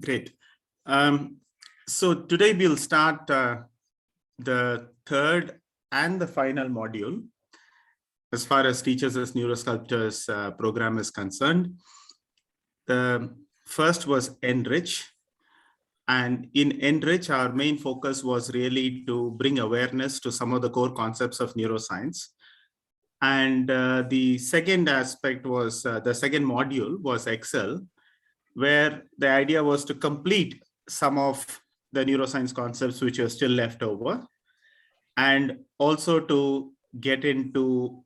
Great. So today we'll start the third and the final module as far as Teachers as Neurosculptors program is concerned. The first was Enrich. And in Enrich, our main focus was really to bring awareness to some of the core concepts of neuroscience. And the second aspect was, the second module was Excel, where the idea was to complete some of the neuroscience concepts which are still left over, and also to get into,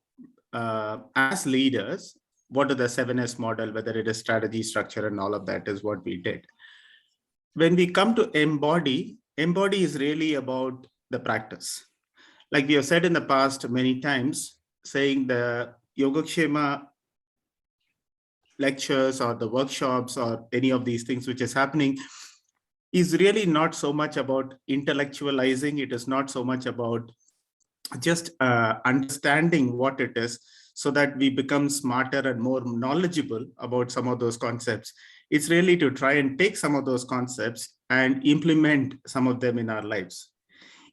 as leaders, what are the 7S model, whether it is strategy, structure, and all of that is what we did. When we come to Embody, Embody is really about the practice. Like we have said in the past many times, saying the Yogakshema lectures or the workshops or any of these things which is happening is really not so much about intellectualizing. It is not so much about just understanding what it is so that we become smarter and more knowledgeable about some of those concepts. It's really to try and take some of those concepts and implement some of them in our lives.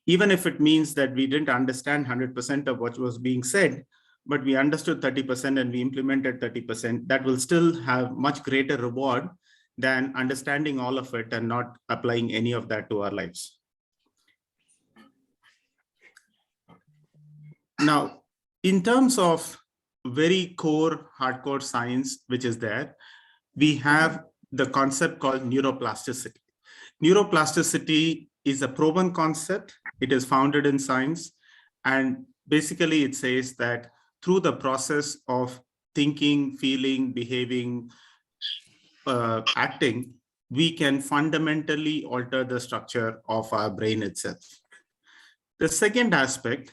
Even if it means that we didn't understand 100% of what was being said, but we understood 30% and we implemented 30%, that will still have much greater reward than understanding all of it and not applying any of that to our lives. Now, in terms of very core, hardcore science, which is there, we have the concept called neuroplasticity. Neuroplasticity is a proven concept. It is founded in science. And basically it says that through the process of thinking, feeling, behaving, acting, we can fundamentally alter the structure of our brain itself. The second aspect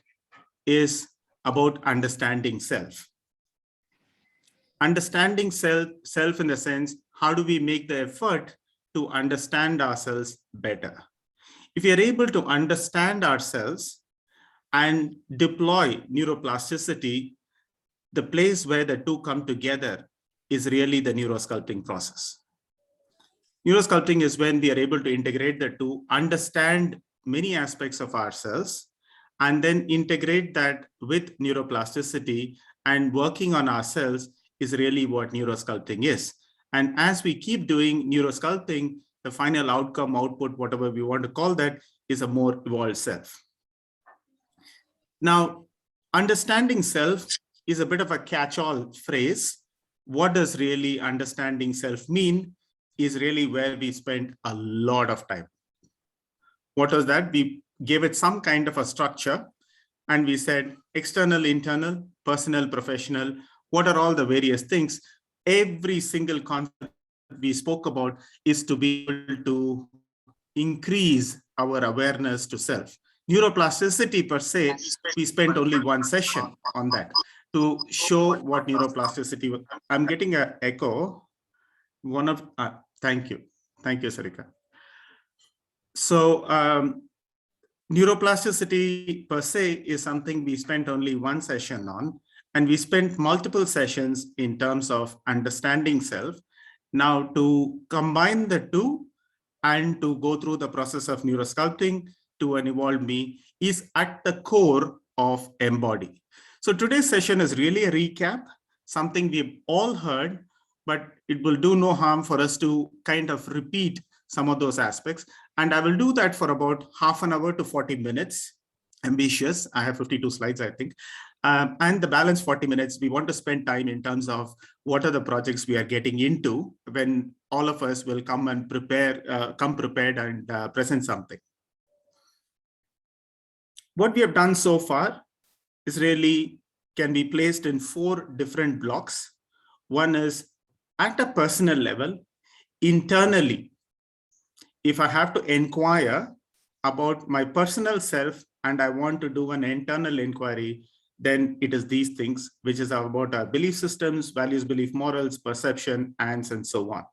is about understanding self. Understanding self in the sense, how do we make the effort to understand ourselves better? If we are able to understand ourselves and deploy neuroplasticity, the place where the two come together is really the neurosculpting process. Neurosculpting is when we are able to integrate the two, understand many aspects of ourselves, and then integrate that with neuroplasticity, and working on ourselves is really what neurosculpting is. And as we keep doing neurosculpting, the final outcome, output, whatever we want to call that, is a more evolved self. Now, understanding self is a bit of a catch-all phrase. What does really understanding self mean is really where we spend a lot of time. What was that? We gave it some kind of a structure, and we said external, internal, personal, professional. What are all the various things? Every single concept we spoke about is to be able to increase our awareness to self. Neuroplasticity per se, we spent only one session on that to show what neuroplasticity was. I'm getting an echo. Thank you, Sarika. So neuroplasticity per se is something we spent only one session on, and we spent multiple sessions in terms of understanding self. Now, to combine the two and to go through the process of neurosculpting to an evolved me is at the core of Embody. So today's session is really a recap, something we've all heard, but it will do no harm for us to kind of repeat some of those aspects. And I will do that for about half an hour to 40 minutes. Ambitious. I have 52 slides, I think. And the balance 40 minutes, we want to spend time in terms of what are the projects we are getting into when all of us will come and come prepared and present something. What we have done so far is really can be placed in 4 different blocks. One is at a personal level, internally. If I have to inquire about my personal self and I want to do an internal inquiry, then it is these things, which is about our belief systems, values, belief, morals, perception, and so on.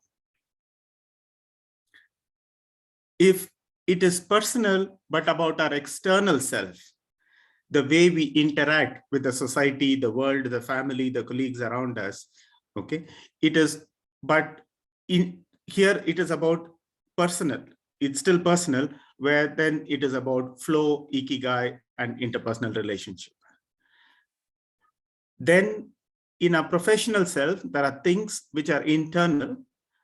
If it is personal, but about our external self, the way we interact with the society, the world, the family, the colleagues around us, okay? It is, but in here it is about personal. It's still personal, where then it is about flow, ikigai, and interpersonal relationship. Then in our professional self, there are things which are internal.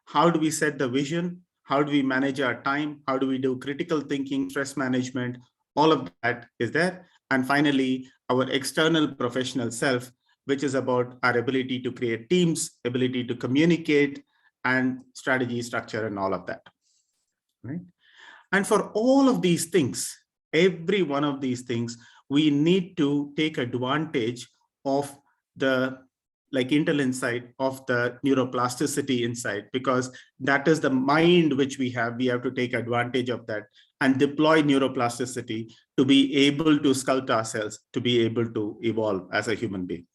How do we set the vision? How do we manage our time? How do we do critical thinking, stress management? All of that is there. And finally, our external professional self, which is about our ability to create teams, ability to communicate, and strategy, structure, and all of that. Right? And for all of these things, every one of these things, we need to take advantage of the intel insight of the neuroplasticity insight, because that is the mind which we have. We have to take advantage of that and deploy neuroplasticity to be able to sculpt ourselves, to be able to evolve as a human being.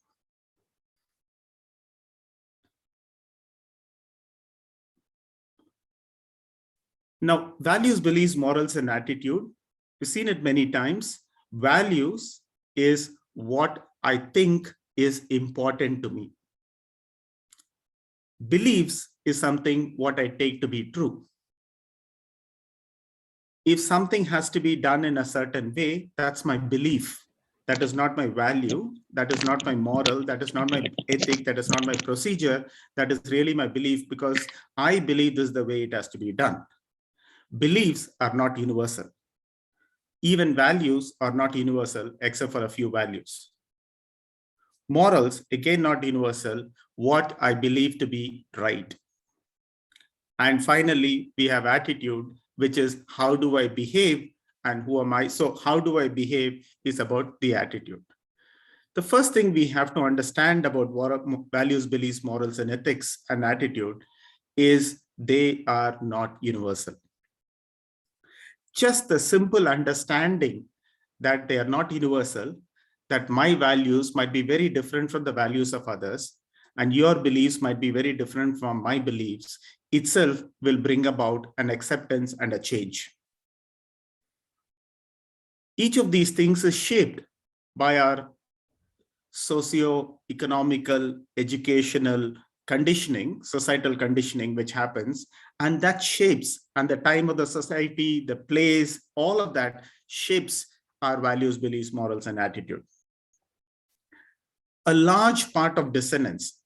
Now, values, beliefs, morals, and attitude. We've seen it many times. Values is what I think is important to me. Beliefs is something what I take to be true. If something has to be done in a certain way, that's my belief. That is not my value. That is not my moral. That is not my ethic. That is not my procedure. That is really my belief, because I believe this is the way it has to be done. Beliefs are not universal. Even values are not universal, except for a few values. Morals, again, not universal, what I believe to be right. And finally, we have attitude, which is how do I behave and who am I? So how do I behave is about the attitude. The first thing we have to understand about what values, beliefs, morals, and ethics and attitude is they are not universal. Just the simple understanding that they are not universal, that my values might be very different from the values of others, and your beliefs might be very different from my beliefs, itself will bring about an acceptance and a change. Each of these things is shaped by our socio-economical, educational conditioning, societal conditioning, which happens, and that shapes, and the time of the society, the place, all of that shapes our values, beliefs, morals, and attitude. A large part of dissonance,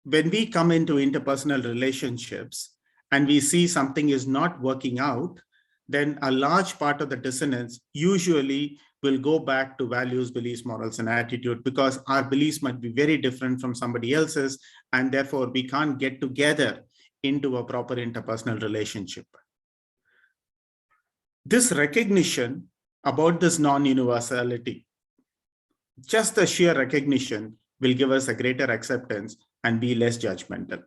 when we come into interpersonal relationships and we see something is not working out, then a large part of the dissonance usually will go back to values, beliefs, morals, and attitude, because our beliefs might be very different from somebody else's, and therefore we can't get together into a proper interpersonal relationship. This recognition about this non-universality, just the sheer recognition, will give us a greater acceptance and be less judgmental.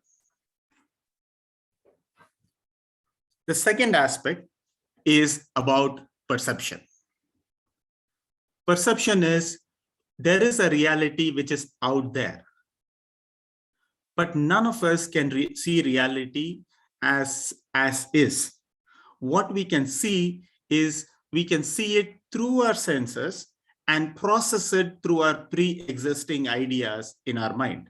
The second aspect is about perception. Perception is, there is a reality which is out there, but none of us can see reality as is. What we can see is, we can see it through our senses and process it through our pre-existing ideas in our mind.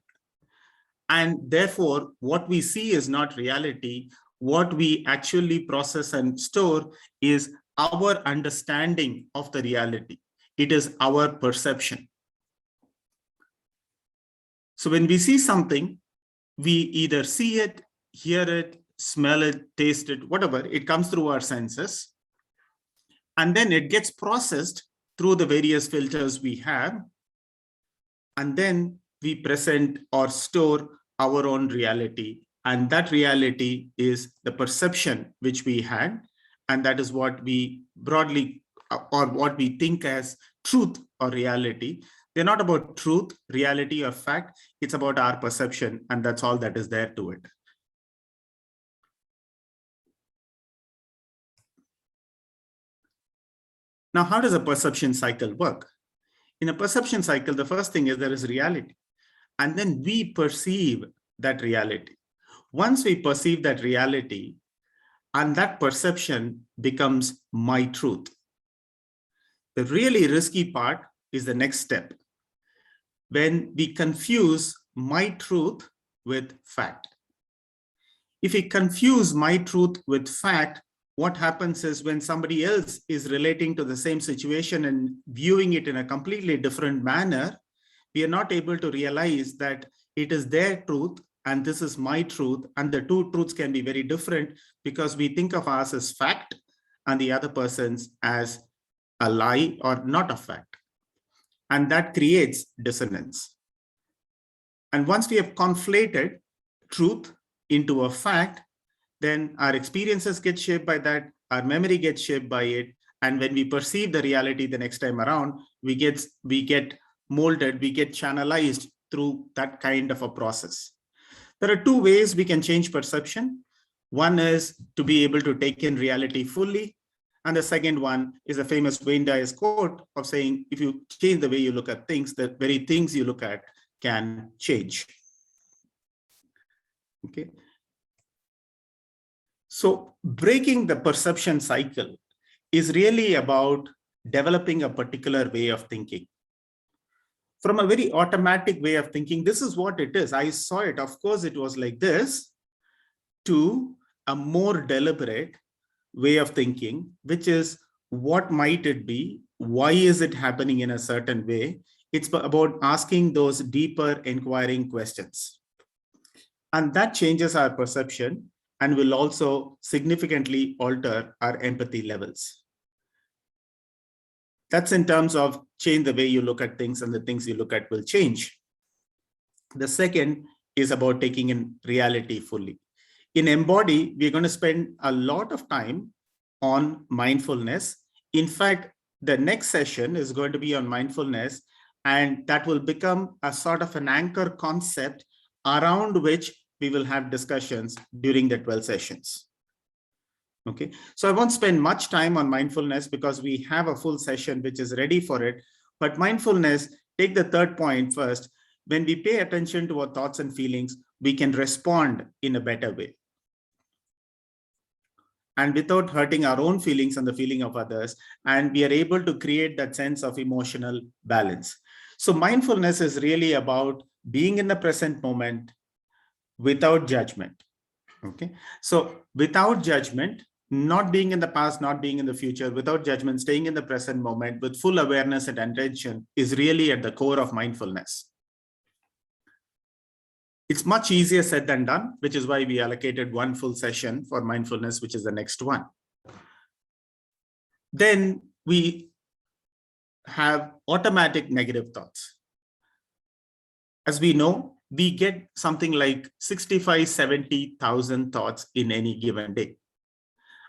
And therefore, what we see is not reality. What we actually process and store is our understanding of the reality. It is our perception. So when we see something, we either see it, hear it, smell it, taste it, whatever, it comes through our senses. And then it gets processed through the various filters we have. And then we present or store our own reality. And that reality is the perception which we had. And that is what we broadly, or what we think as truth or reality. They're not about truth, reality, or fact. It's about our perception. And that's all that is there to it. Now, how does a perception cycle work? In a perception cycle, the first thing is there is reality. And then we perceive that reality. Once we perceive that reality, and that perception becomes my truth. The really risky part is the next step, when we confuse my truth with fact. If we confuse my truth with fact, what happens is when somebody else is relating to the same situation and viewing it in a completely different manner, we are not able to realize that it is their truth and this is my truth, and the two truths can be very different because we think of us as fact and the other person's as a lie or not a fact. And that creates dissonance. And once we have conflated truth into a fact, then our experiences get shaped by that, our memory gets shaped by it, and when we perceive the reality the next time around, we get molded, we get channelized through that kind of a process. There are two ways we can change perception. One is to be able to take in reality fully, and the second one is a famous Wayne Dyer's quote of saying, if you change the way you look at things, the very things you look at can change. Okay. So breaking the perception cycle is really about developing a particular way of thinking. From a very automatic way of thinking, this is what it is. I saw it, of course, it was like this, to a more deliberate way of thinking, which is what might it be? Why is it happening in a certain way? It's about asking those deeper inquiring questions. And that changes our perception and will also significantly alter our empathy levels. That's in terms of change the way you look at things, and the things you look at will change. The second is about taking in reality fully. In Embody, we're going to spend a lot of time on mindfulness. In fact, the next session is going to be on mindfulness, and that will become a sort of an anchor concept around which we will have discussions during the 12 sessions. Okay, so I won't spend much time on mindfulness because we have a full session which is ready for it. But mindfulness, take the third point first. When we pay attention to our thoughts and feelings, we can respond in a better way, and without hurting our own feelings and the feeling of others. And we are able to create that sense of emotional balance. So mindfulness is really about being in the present moment without judgment. Okay, so without judgment, not being in the past, not being in the future, without judgment, staying in the present moment with full awareness and attention is really at the core of mindfulness. It's much easier said than done, which is why we allocated one full session for mindfulness, which is the next one. Then we have automatic negative thoughts. As we know, we get something like 65, 70,000 thoughts in any given day.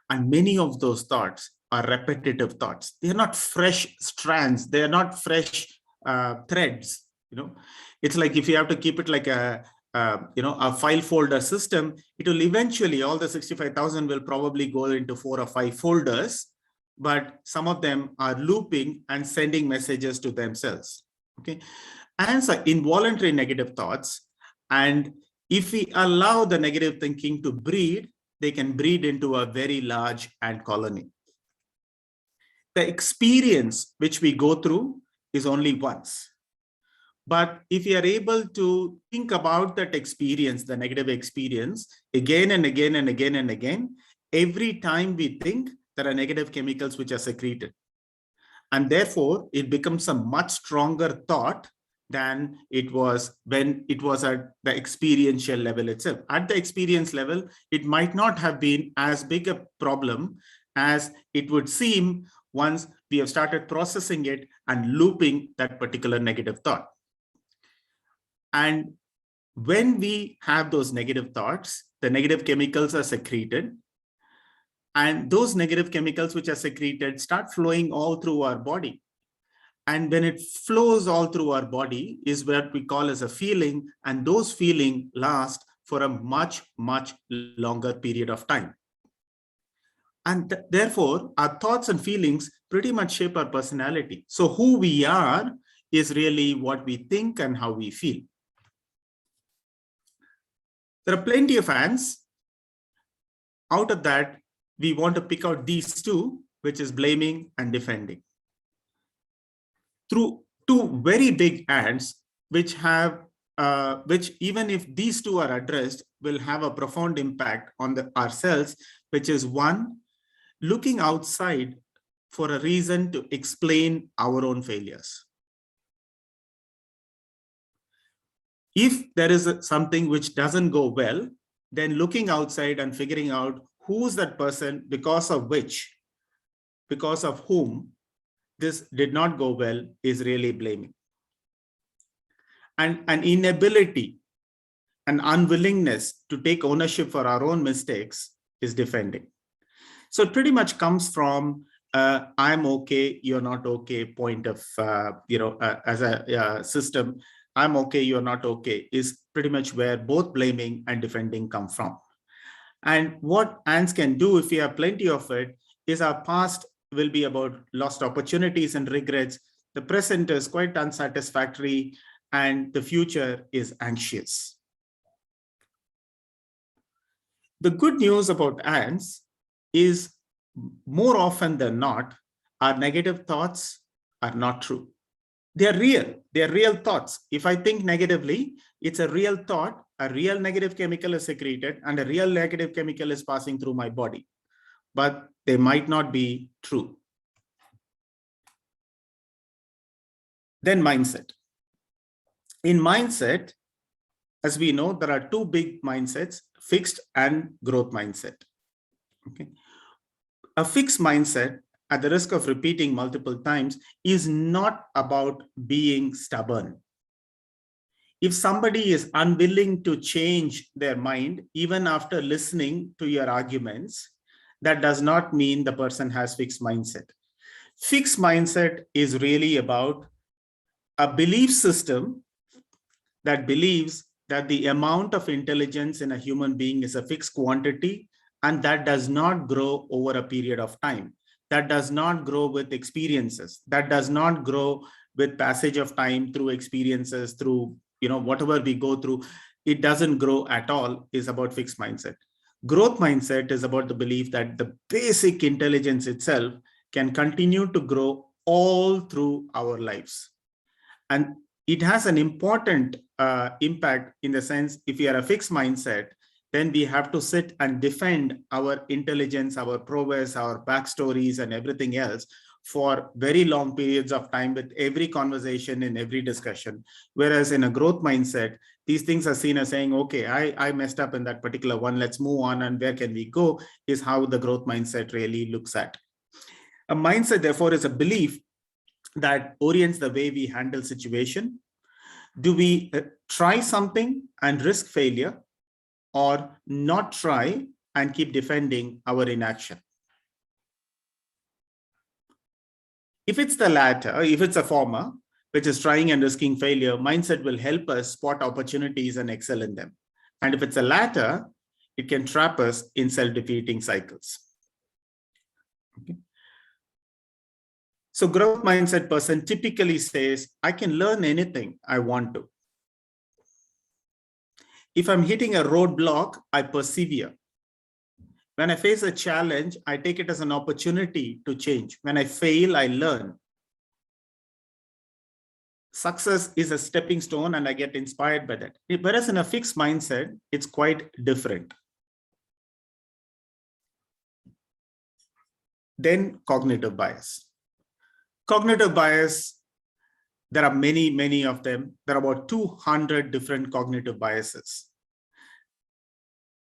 And many of those thoughts are repetitive thoughts. They're not fresh strands. They're not fresh threads. It's like if you have to keep it like a file folder system, it will eventually, all the 65,000 will probably go into 4 or 5 folders, but some of them are looping and sending messages to themselves. Okay. And so involuntary negative thoughts. And if we allow the negative thinking to breed, they can breed into a very large ant colony. The experience which we go through is only once. But if you are able to think about that experience, the negative experience, again and again and again and again, every time we think, there are negative chemicals which are secreted. And therefore, it becomes a much stronger thought than it was when it was at the experiential level itself. At the experience level, it might not have been as big a problem as it would seem once we have started processing it and looping that particular negative thought. And when we have those negative thoughts, the negative chemicals are secreted. And those negative chemicals which are secreted start flowing all through our body. And when it flows all through our body is what we call as a feeling. And those feelings last for a much, much longer period of time. And therefore, our thoughts and feelings pretty much shape our personality. So who we are is really what we think and how we feel. There are plenty of ants. Out of that, we want to pick out these two, which is blaming and defending. Through two very big ants, which have which even if these two are addressed, will have a profound impact on ourselves, which is one, looking outside for a reason to explain our own failures. If there is something which doesn't go well, then looking outside and figuring out who's that person because of whom this did not go well is really blaming. And an inability, an unwillingness to take ownership for our own mistakes is defending. So it pretty much comes from I'm okay, you're not okay point of, as a system, I'm okay, you're not okay is pretty much where both blaming and defending come from. And what ants can do, if we have plenty of it, is our past will be about lost opportunities and regrets. The present is quite unsatisfactory, and the future is anxious. The good news about ants is more often than not, our negative thoughts are not true. They're real thoughts. If I think negatively, it's a real thought, a real negative chemical is secreted, and a real negative chemical is passing through my body. But they might not be true. Then mindset. In mindset, as we know, there are two big mindsets, fixed and growth mindset. Okay. A fixed mindset, at the risk of repeating multiple times, is not about being stubborn. If somebody is unwilling to change their mind, even after listening to your arguments, that does not mean the person has fixed mindset. Fixed mindset is really about a belief system that believes that the amount of intelligence in a human being is a fixed quantity, and that does not grow over a period of time. That does not grow with experiences. That does not grow with passage of time through experiences, through whatever we go through. It doesn't grow at all, is about fixed mindset. Growth mindset is about the belief that the basic intelligence itself can continue to grow all through our lives. And it has an important impact in the sense, if you are a fixed mindset, then we have to sit and defend our intelligence, our prowess, our backstories, and everything else for very long periods of time with every conversation in every discussion. Whereas in a growth mindset, these things are seen as saying, okay, I messed up in that particular one, let's move on, and where can we go, is how the growth mindset really looks at. A mindset, therefore, is a belief that orients the way we handle situation. Do we try something and risk failure, or not try and keep defending our inaction? If it's the latter, if it's a former, which is trying and risking failure, mindset will help us spot opportunities and excel in them. And if it's a latter, it can trap us in self-defeating cycles. Okay. So growth mindset person typically says, I can learn anything I want to. If I'm hitting a roadblock, I persevere. When I face a challenge, I take it as an opportunity to change. When I fail, I learn. Success is a stepping stone, and I get inspired by that. Whereas in a fixed mindset, it's quite different. Then cognitive bias. Cognitive bias, there are many of them. There are about 200 different cognitive biases.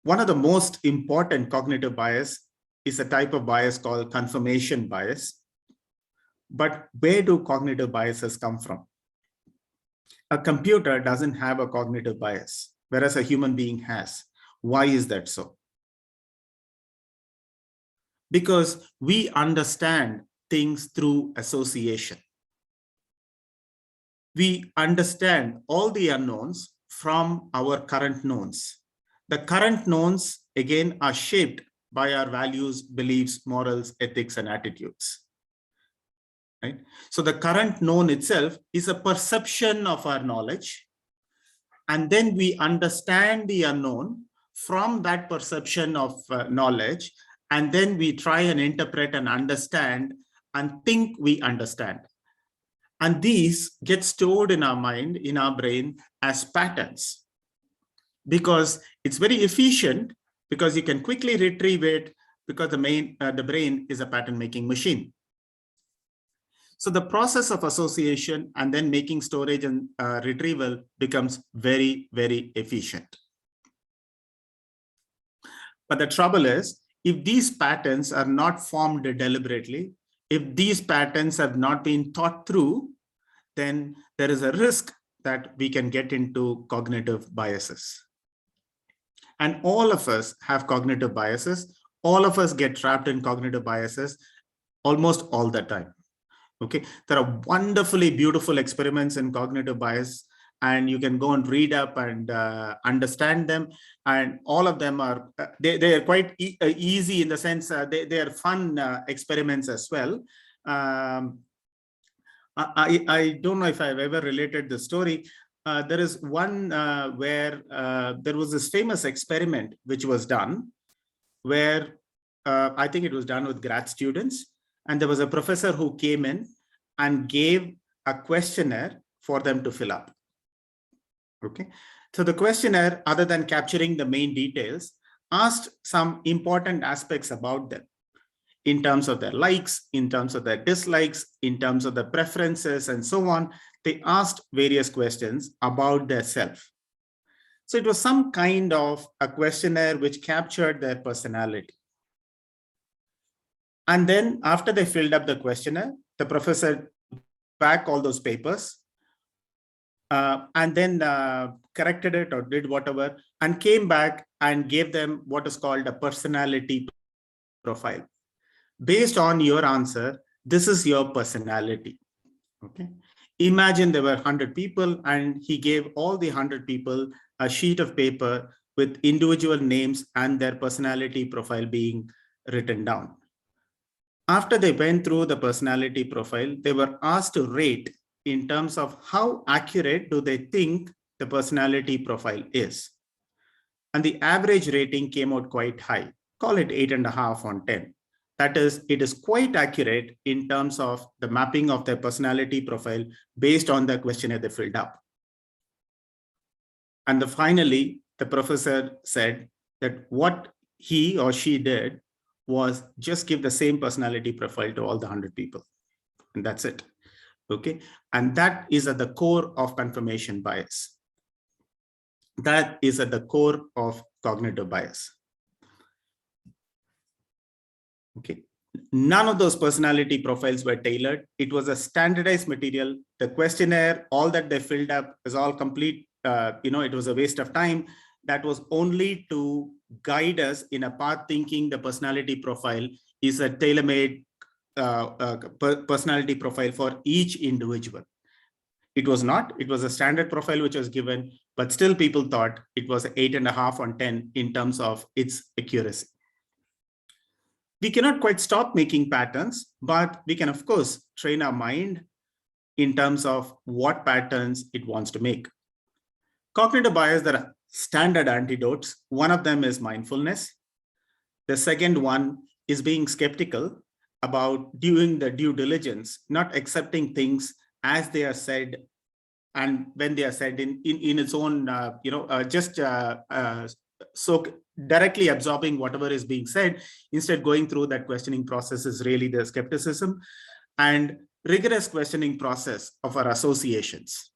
One of the most important cognitive bias is a type of bias called confirmation bias. But where do cognitive biases come from? A computer doesn't have a cognitive bias, whereas a human being has. Why is that so? Because we understand things through association. We understand all the unknowns from our current knowns. The current knowns, again, are shaped by our values, beliefs, morals, ethics, and attitudes. Right? So the current known itself is a perception of our knowledge. And then we understand the unknown from that perception of knowledge. And then we try and interpret and understand and think we understand. And these get stored in our mind, in our brain as patterns, because it's very efficient, because you can quickly retrieve it, because the brain is a pattern making machine. So the process of association and then making storage and retrieval becomes very, very efficient. But the trouble is, if these patterns are not formed deliberately, if these patterns have not been thought through, then there is a risk that we can get into cognitive biases. And all of us have cognitive biases. All of us get trapped in cognitive biases almost all the time. Okay, there are wonderfully beautiful experiments in cognitive bias, and you can go and read up and understand them. And all of them are, they are quite easy in the sense they are fun experiments as well. I don't know if I've ever related the story. There is one where there was this famous experiment which was done, where I think it was done with grad students. And there was a professor who came in and gave a questionnaire for them to fill up. Okay. So the questionnaire, other than capturing the main details, asked some important aspects about them in terms of their likes, in terms of their dislikes, in terms of their preferences, and so on. They asked various questions about their self. So it was some kind of a questionnaire which captured their personality. And then after they filled up the questionnaire, the professor back all those papers and then corrected it or did whatever, and came back and gave them what is called a personality profile. Based on your answer, this is your personality. Okay. Imagine there were 100 people and he gave all the 100 people a sheet of paper with individual names and their personality profile being written down. After they went through the personality profile, they were asked to rate in terms of how accurate do they think the personality profile is. And the average rating came out quite high, call it 8.5 on 10. That is, it is quite accurate in terms of the mapping of their personality profile based on the questionnaire they filled up. And finally, the professor said that what he or she did was just give the same personality profile to all the 100 people. And that's it. Okay. And that is at the core of confirmation bias. That is at the core of cognitive bias. Okay. None of those personality profiles were tailored. It was a standardized material. The questionnaire, all that they filled up is all complete. It was a waste of time. That was only to guide us in a path thinking the personality profile is a tailor-made personality profile for each individual. It was not. It was a standard profile which was given, but still people thought it was 8.5 on 10 in terms of its accuracy. We cannot quite stop making patterns, but we can, of course, train our mind in terms of what patterns it wants to make. Cognitive bias, there are standard antidotes. One of them is mindfulness. The second one is being skeptical about doing the due diligence, not accepting things as they are said and when they are said in its own, so directly absorbing whatever is being said, instead going through that questioning process is really the skepticism and rigorous questioning process of our associations.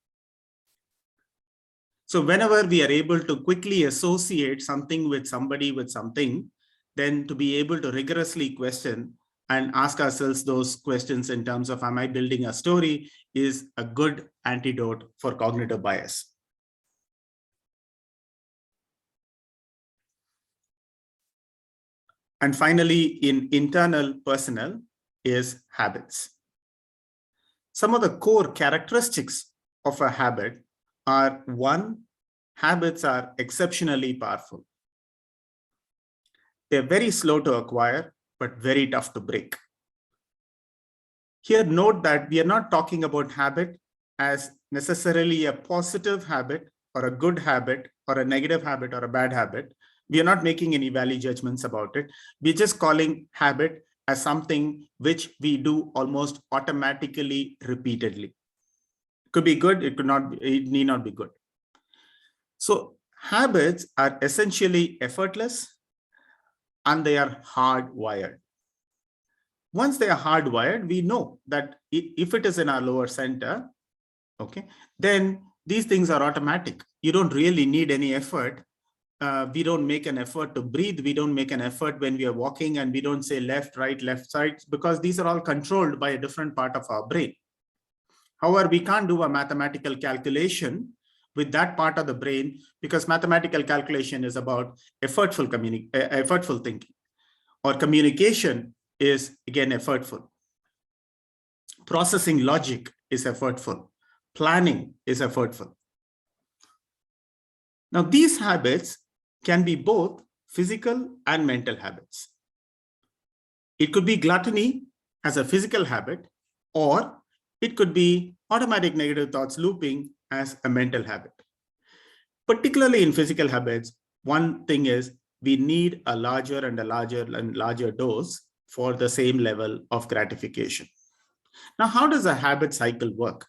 So whenever we are able to quickly associate something with somebody with something, then to be able to rigorously question and ask ourselves those questions in terms of, am I building a story, is a good antidote for cognitive bias. And finally, in internal personnel is habits. Some of the core characteristics of a habit are: one, habits are exceptionally powerful. They're very slow to acquire, but very tough to break. Here, note that we are not talking about habit as necessarily a positive habit or a good habit or a negative habit or a bad habit. We are not making any value judgments about it. We're just calling habit as something which we do almost automatically, repeatedly. Could be good, it could not be, it need not be good. So habits are essentially effortless and they are hardwired. Once they are hardwired, we know that if it is in our lower center, okay, then these things are automatic. You don't really need any effort. We don't make an effort to breathe. We don't make an effort when we are walking, and we don't say left, right, left side, because these are all controlled by a different part of our brain. However, we can't do a mathematical calculation with that part of the brain, because mathematical calculation is about effortful thinking, or communication is again effortful. Processing logic is effortful. Planning is effortful. Now, these habits can be both physical and mental habits. It could be gluttony as a physical habit, or it could be automatic negative thoughts looping as a mental habit. Particularly in physical habits, one thing is we need a larger and larger dose for the same level of gratification. Now, how does a habit cycle work?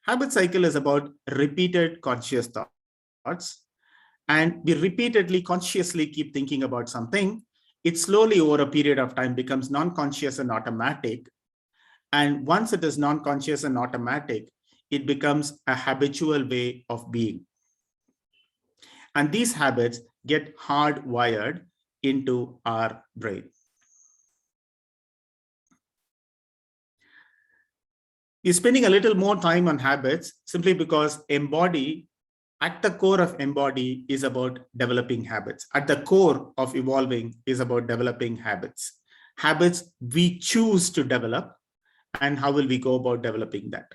Habit cycle is about repeated conscious thoughts, and we repeatedly consciously keep thinking about something. It slowly over a period of time becomes non-conscious and automatic. And once it is non-conscious and automatic, it becomes a habitual way of being. And these habits get hardwired into our brain. We're spending a little more time on habits simply because Embody, at the core of Embody, is about developing habits. At the core of evolving is about developing habits. Habits we choose to develop, and how will we go about developing that?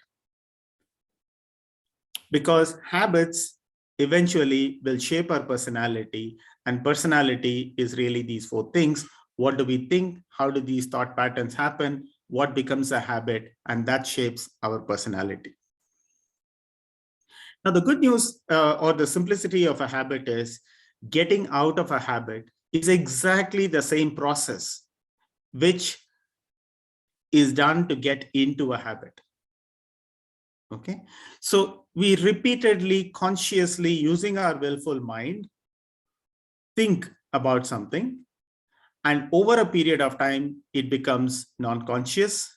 Because habits eventually will shape our personality, and personality is really these four things. What do we think? How do these thought patterns happen? What becomes a habit? And that shapes our personality. Now, the good news or the simplicity of a habit is getting out of a habit is exactly the same process which is done to get into a habit. Okay, so we repeatedly, consciously, using our willful mind, think about something, and over a period of time, it becomes non-conscious,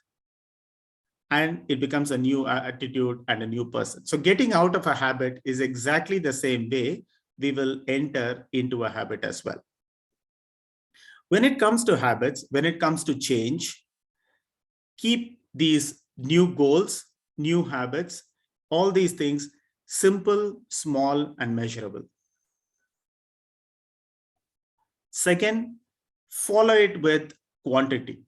and it becomes a new attitude and a new person. So getting out of a habit is exactly the same way we will enter into a habit as well. When it comes to habits, when it comes to change, keep these new goals, new habits, all these things simple, small, and measurable. Second, follow it with quantity.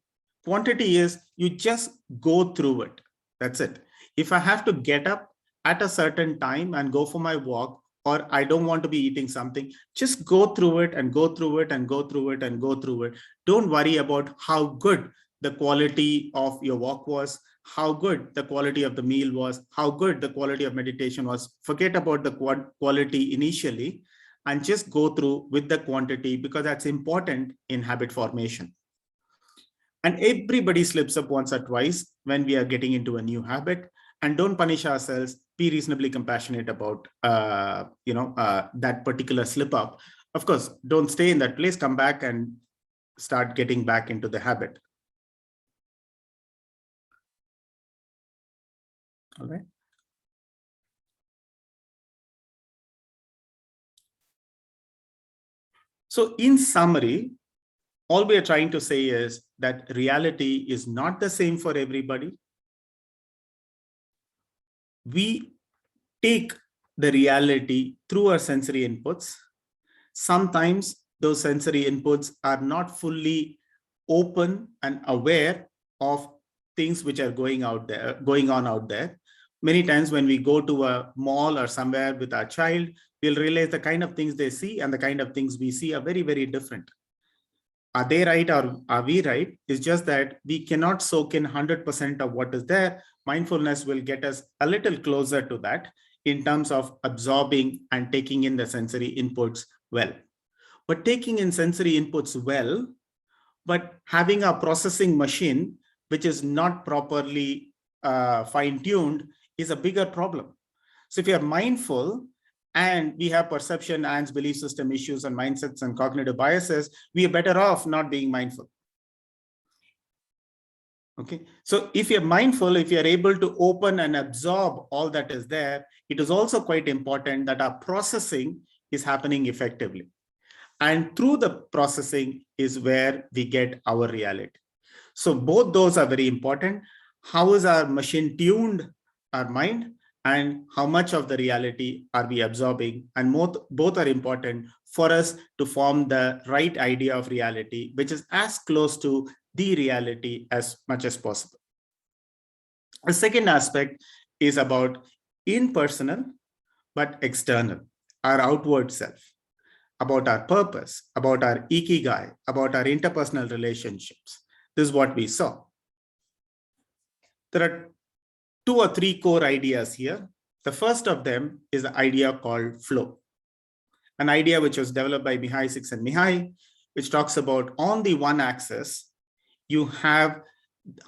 Quantity is you just go through it. That's it. If I have to get up at a certain time and go for my walk, or I don't want to be eating something, just go through it and go through it and go through it and go through it. Don't worry about how good the quality of your walk was, how good the quality of the meal was, how good the quality of meditation was. Forget about the quality initially and just go through with the quantity, because that's important in habit formation. And everybody slips up once or twice when we are getting into a new habit. And don't punish ourselves. Be reasonably compassionate about that particular slip up. Of course, don't stay in that place. Come back and start getting back into the habit. All right. So in summary, all we are trying to say is that reality is not the same for everybody. We take the reality through our sensory inputs. Sometimes those sensory inputs are not fully open and aware of things which are going on out there. Many times when we go to a mall or somewhere with our child, we'll realize the kind of things they see and the kind of things we see are very, very different. Are they right or are we right? It's just that we cannot soak in 100% of what is there. Mindfulness will get us a little closer to that in terms of absorbing and taking in the sensory inputs well. But taking in sensory inputs well, but having a processing machine which is not properly fine-tuned is a bigger problem. So if you're mindful and we have perception and belief system issues and mindsets and cognitive biases, we are better off not being mindful. Okay, so if you're mindful, if you're able to open and absorb all that is there, it is also quite important that our processing is happening effectively. And through the processing is where we get our reality. So both those are very important. How is our machine tuned, our mind, and how much of the reality are we absorbing? And both are important for us to form the right idea of reality, which is as close to the reality as much as possible. The second aspect is about impersonal but external, our outward self, about our purpose, about our ikigai, about our interpersonal relationships. This is what we saw. There are 2 or 3 core ideas here. The first of them is the idea called flow, an idea which was developed by Mihai Csikszentmihalyi, which talks about on the one axis, you have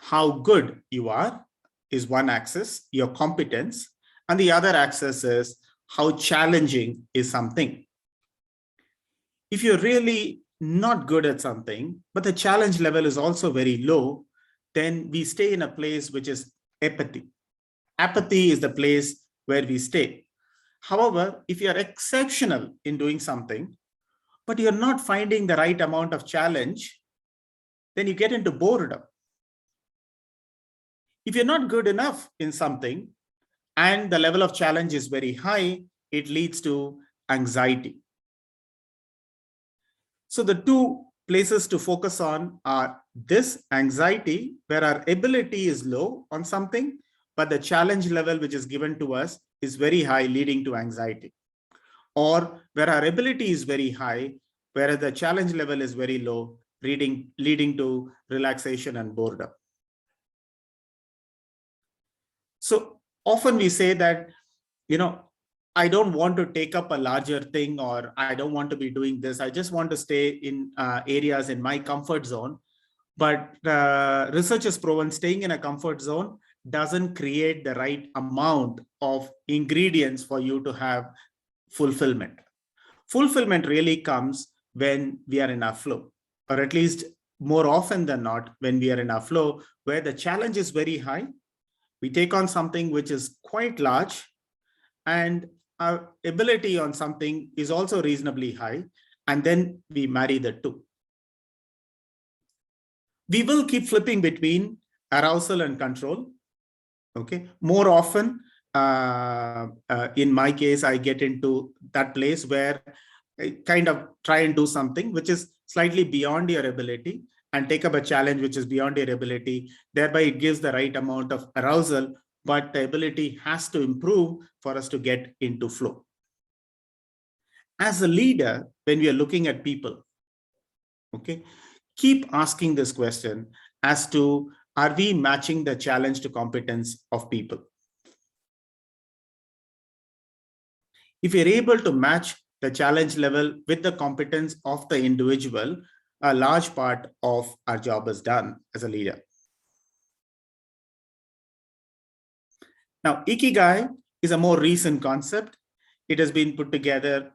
how good you are is one axis, your competence, and the other axis is how challenging is something. If you're really not good at something, but the challenge level is also very low, then we stay in a place which is apathy. Apathy is the place where we stay. However, if you're exceptional in doing something, but you're not finding the right amount of challenge, then you get into boredom. If you're not good enough in something and the level of challenge is very high, it leads to anxiety. So the 2 places to focus on are this anxiety, where our ability is low on something, but the challenge level which is given to us is very high, leading to anxiety. Or where our ability is very high, whereas the challenge level is very low, leading to relaxation and boredom. So often we say that, I don't want to take up a larger thing, or I don't want to be doing this. I just want to stay in areas in my comfort zone. But research has proven staying in a comfort zone doesn't create the right amount of ingredients for you to have fulfillment. Fulfillment really comes when we are in our flow, or at least more often than not, when we are in our flow, where the challenge is very high. We take on something which is quite large, and our ability on something is also reasonably high, and then we marry the 2. We will keep flipping between arousal and control. Okay, more often, in my case, I get into that place where I kind of try and do something which is slightly beyond your ability, and take up a challenge which is beyond your ability. Thereby, it gives the right amount of arousal, but the ability has to improve for us to get into flow. As a leader, when we are looking at people, okay, keep asking this question as to, are we matching the challenge to competence of people? If you're able to match the challenge level with the competence of the individual, a large part of our job is done as a leader. Now, Ikigai is a more recent concept. It has been put together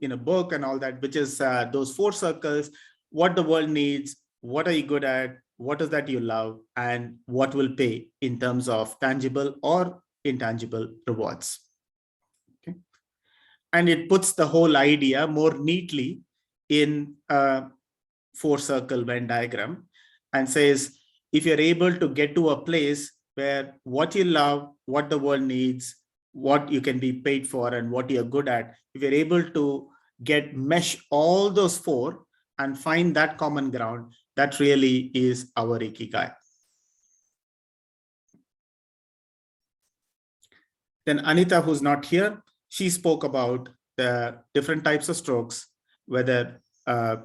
in a book and all that, which is those 4 circles: what the world needs, what are you good at, what is that you love, and what will pay in terms of tangible or intangible rewards. Okay. And it puts the whole idea more neatly in a 4-circle Venn diagram, and says, if you're able to get to a place where what you love, what the world needs, what you can be paid for, and what you're good at, if you're able to mesh all those 4 and find that common ground, that really is our Ikigai. Then Anita, who's not here, she spoke about the different types of strokes, whether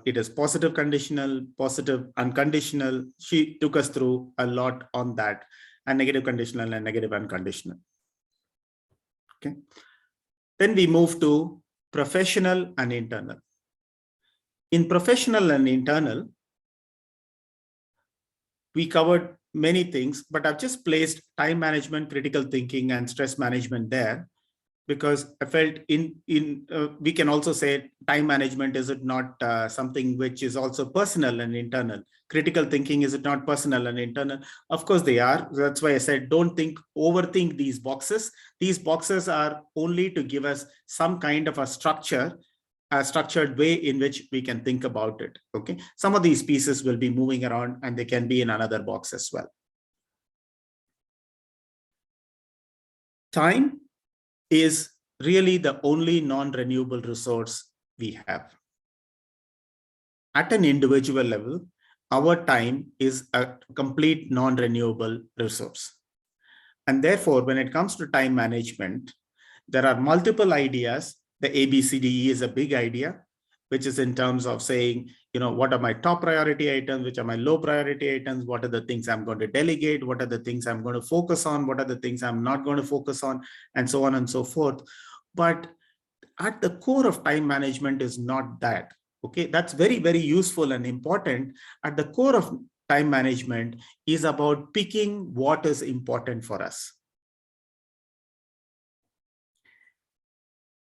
it is positive conditional, positive unconditional. She took us through a lot on that, and negative conditional and negative unconditional. Okay. Then we move to professional and internal. In professional and internal, we covered many things, but I've just placed time management, critical thinking, and stress management there because I felt we can also say time management, is it not something which is also personal and internal? Critical thinking, is it not personal and internal? Of course they are. That's why I said, don't overthink these boxes. These boxes are only to give us some kind of a structured way in which we can think about it. Okay. Some of these pieces will be moving around and they can be in another box as well. Time is really the only non-renewable resource we have. At an individual level, our time is a complete non-renewable resource. And therefore, when it comes to time management, there are multiple ideas. The ABCDE is a big idea, which is in terms of saying, what are my top priority items, which are my low priority items, what are the things I'm going to delegate, what are the things I'm going to focus on, what are the things I'm not going to focus on, and so on and so forth. But at the core of time management is not that. Okay, that's very, very useful and important. At the core of time management is about picking what is important for us.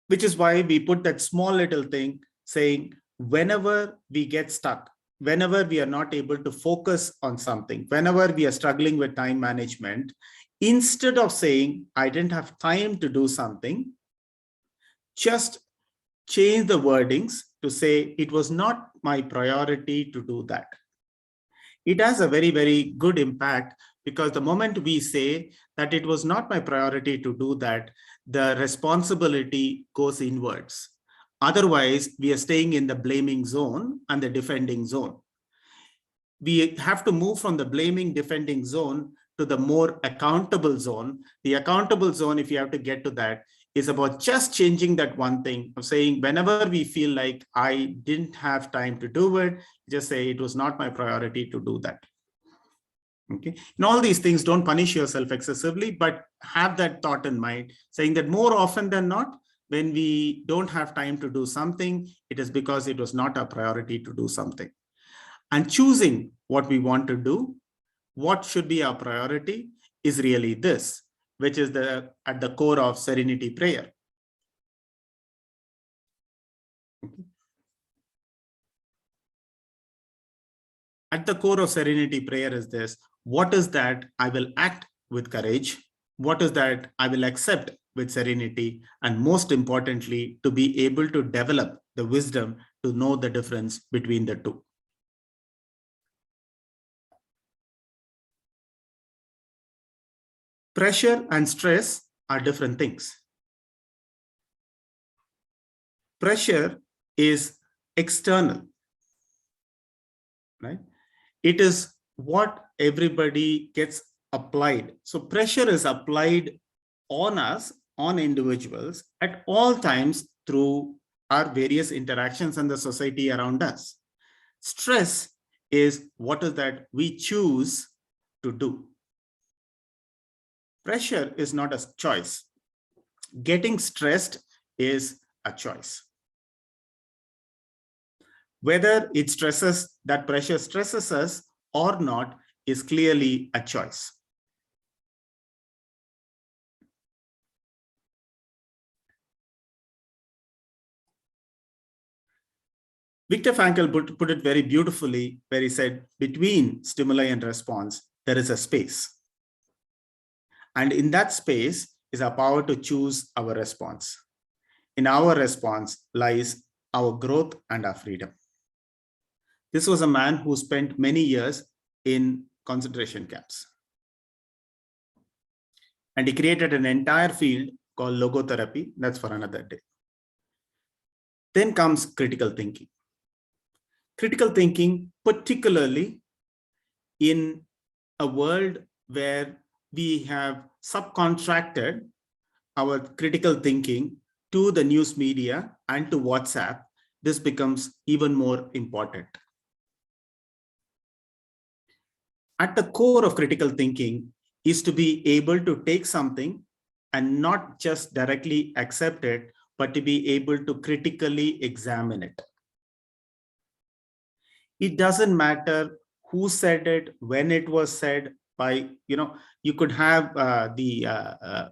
Which is why we put that small little thing saying, whenever we get stuck, whenever we are not able to focus on something, whenever we are struggling with time management, instead of saying, I didn't have time to do something, just change the wordings to say, it was not my priority to do that. It has a very, very good impact, because the moment we say that it was not my priority to do that, the responsibility goes inwards. Otherwise, we are staying in the blaming zone and the defending zone. We have to move from the blaming, defending zone to the more accountable zone. The accountable zone, if you have to get to that, is about just changing that one thing of saying, whenever we feel like I didn't have time to do it, just say it was not my priority to do that. Okay. And all these things, don't punish yourself excessively, but have that thought in mind, saying that more often than not, when we don't have time to do something, it is because it was not our priority to do something. And choosing what we want to do, what should be our priority, is really this, which is at the core of serenity prayer. Okay. At the core of serenity prayer is this: what is that I will act with courage? What is that I will accept with serenity? And most importantly, to be able to develop the wisdom to know the difference between the two. Pressure and stress are different things. Pressure is external, right? It is what everybody gets applied. So pressure is applied on us, on individuals at all times through our various interactions and the society around us. Stress is what is that we choose to do. Pressure is not a choice. Getting stressed is a choice. Whether it stresses, that pressure stresses us or not, is clearly a choice. Viktor Frankl put it very beautifully, where he said, between stimuli and response, there is a space. And in that space is our power to choose our response. In our response lies our growth and our freedom. This was a man who spent many years in concentration camps. And he created an entire field called logotherapy. That's for another day. Then comes critical thinking. Critical thinking, particularly in a world where we have subcontracted our critical thinking to the news media and to WhatsApp, this becomes even more important. At the core of critical thinking is to be able to take something and not just directly accept it, but to be able to critically examine it. It doesn't matter who said it, when it was said. By, you could have the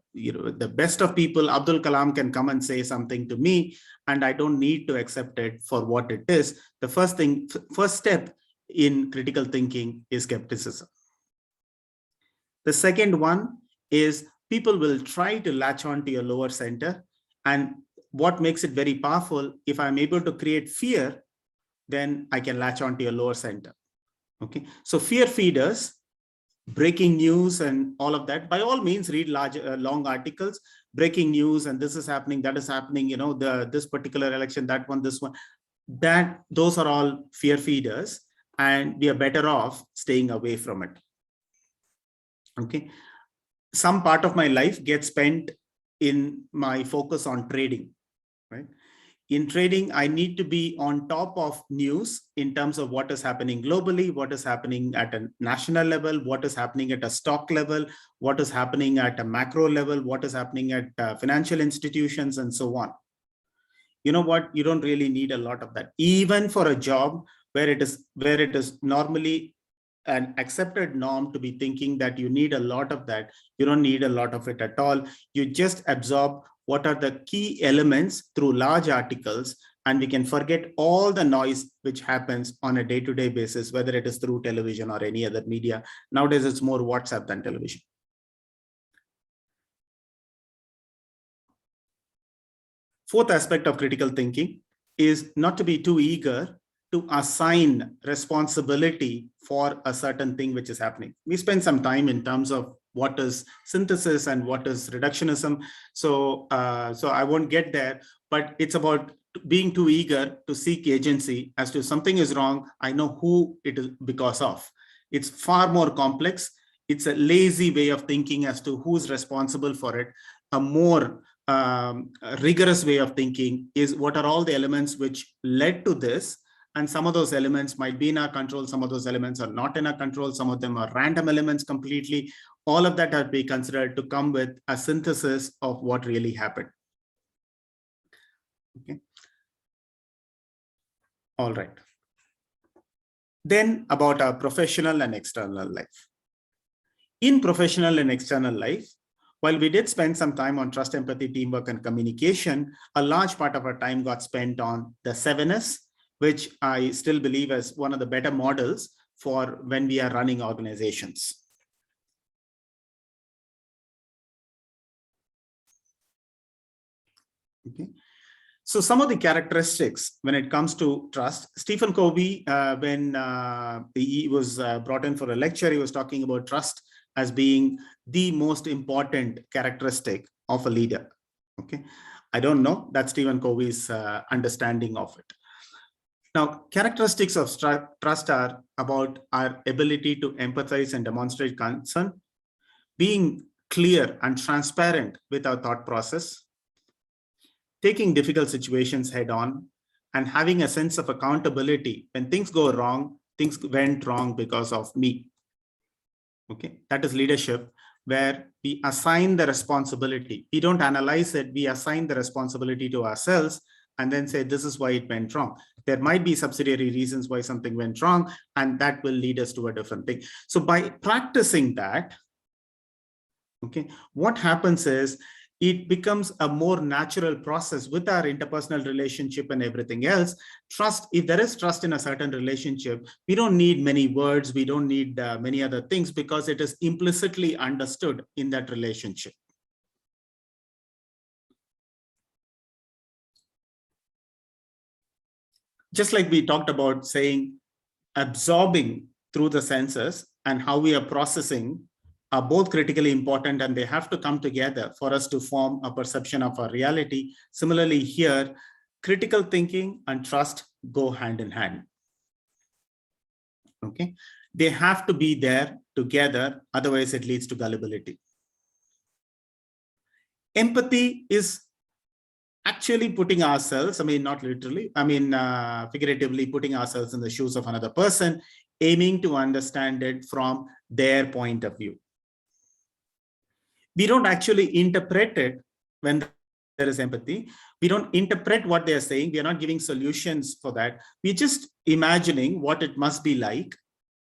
best of people. Abdul Kalam can come and say something to me, and I don't need to accept it for what it is. The first step in critical thinking is skepticism. The second one is people will try to latch on to your lower center. And what makes it very powerful, if I'm able to create fear, then I can latch on to your lower center. Okay, so fear feeders, breaking news and all of that, by all means read long articles, breaking news, and this is happening, that is happening, this particular election, that one, this one, that those are all fear feeders, and we are better off staying away from it. Okay, some part of my life gets spent in my focus on trading, right? In trading, I need to be on top of news in terms of what is happening globally, what is happening at a national level, what is happening at a stock level, what is happening at a macro level, what is happening at financial institutions, and so on. You know what? You don't really need a lot of that. Even for a job where it is normally an accepted norm to be thinking that you need a lot of that, you don't need a lot of it at all. You just absorb what are the key elements through large articles, and we can forget all the noise which happens on a day-to-day basis, whether it is through television or any other media. Nowadays, it's more WhatsApp than television. Fourth aspect of critical thinking is not to be too eager to assign responsibility for a certain thing which is happening. We spend some time in terms of what is synthesis and what is reductionism. So I won't get there, but it's about being too eager to seek agency as to something is wrong. I know who it is because of. It's far more complex. It's a lazy way of thinking as to who's responsible for it. A more rigorous way of thinking is what are all the elements which led to this. And some of those elements might be in our control. Some of those elements are not in our control. Some of them are random elements completely. All of that have to be considered to come with a synthesis of what really happened. Okay. All right. Then about our professional and external life. In professional and external life, while we did spend some time on trust, empathy, teamwork, and communication, a large part of our time got spent on the 7S, which I still believe is one of the better models for when we are running organizations. Okay. So some of the characteristics when it comes to trust, Stephen Covey, when he was brought in for a lecture, he was talking about trust as being the most important characteristic of a leader. Okay, I don't know, that's Stephen Covey's understanding of it. Now, characteristics of trust are about our ability to empathize and demonstrate concern, being clear and transparent with our thought process, taking difficult situations head on, and having a sense of accountability. When things go wrong, things went wrong because of me. Okay, that is leadership, where we assign the responsibility. We don't analyze it, we assign the responsibility to ourselves and then say, this is why it went wrong. There might be subsidiary reasons why something went wrong, and that will lead us to a different thing. So by practicing that, okay, what happens is it becomes a more natural process with our interpersonal relationship and everything else. Trust, if there is trust in a certain relationship, we don't need many words, we don't need many other things, because it is implicitly understood in that relationship. Just like we talked about saying, absorbing through the senses and how we are processing are both critically important, and they have to come together for us to form a perception of our reality. Similarly here, critical thinking and trust go hand in hand. Okay, they have to be there together, otherwise it leads to gullibility. Empathy is actually putting ourselves, I mean, not literally, I mean, figuratively putting ourselves in the shoes of another person, aiming to understand it from their point of view. We don't actually interpret it when there is empathy. We don't interpret what they're saying. We are not giving solutions for that. We're just imagining what it must be like.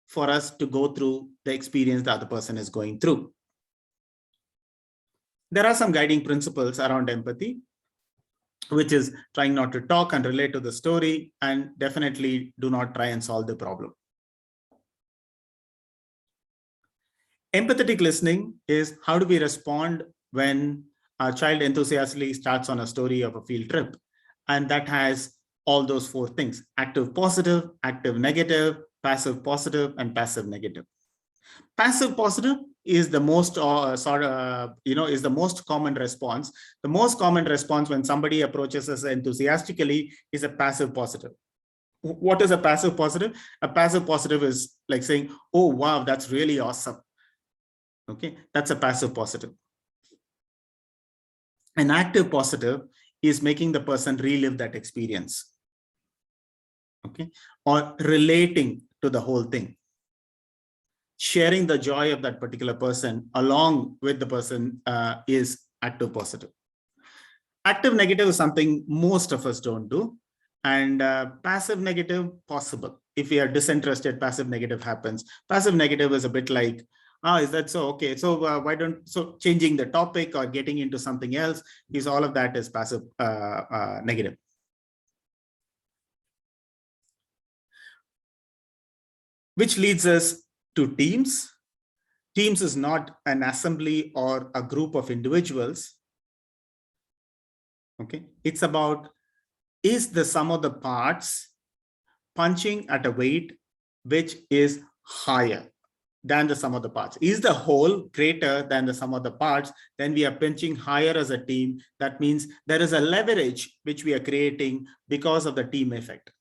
for us to go through the experience the other person is going through. There are some guiding principles around empathy, which is trying not to talk and relate to the story, and definitely do not try and solve the problem. Empathetic listening is how do we respond when a child enthusiastically starts on a story of a field trip, and that has all those 4 things: active positive, active negative, passive positive, and passive negative. Passive positive is the most is the most common response. The most common response when somebody approaches us enthusiastically is a passive positive. What is a passive positive? A passive positive is like saying, oh, wow, that's really awesome. Okay, that's a passive positive. An active positive is making the person relive that experience. Okay, or relating to the whole thing. Sharing the joy of that particular person along with the person is active positive. Active negative is something most of us don't do. And passive negative, possible. If we are disinterested, passive negative happens. Passive negative is a bit like, is that so? Okay, so so changing the topic or getting into something else, is all of that is passive negative. Which leads us to teams. Teams is not an assembly or a group of individuals. Okay, it's about, is the sum of the parts punching at a weight which is higher than the sum of the parts? Is the whole greater than the sum of the parts? Then we are pinching higher as a team. That means there is a leverage which we are creating because of the team effect.